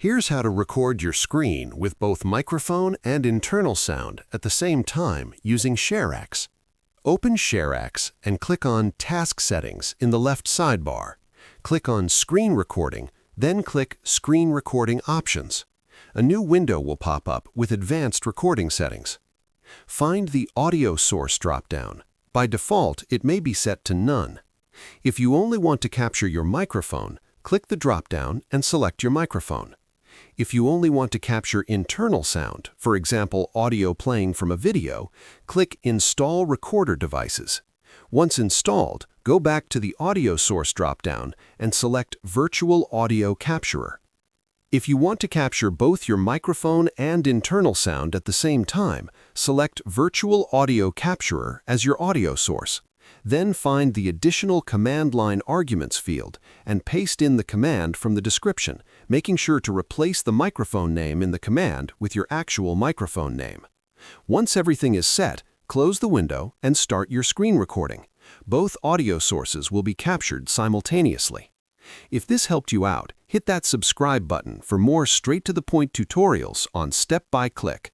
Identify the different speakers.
Speaker 1: Here's how to record your screen with both microphone and internal sound at the same time using ShareX. Open ShareX and click on Task Settings in the left sidebar. Click on Screen Recording, then click Screen Recording Options. A new window will pop up with advanced recording settings. Find the Audio Source drop-down. By default, it may be set to None. If you only want to capture your microphone, click the drop-down and select your microphone. If you only want to capture internal sound, for example, audio playing from a video, click Install Recorder Devices. Once installed, go back to the Audio Source drop-down and select Virtual Audio Capturer. If you want to capture both your microphone and internal sound at the same time, select Virtual Audio Capturer as your audio source. Then find the additional command line arguments field and paste in the command from the description, making sure to replace the microphone name in the command with your actual microphone name. Once everything is set, close the window and start your screen recording. Both audio sources will be captured simultaneously. If this helped you out, hit that subscribe button for more straight-to-the-point tutorials on Step by Click.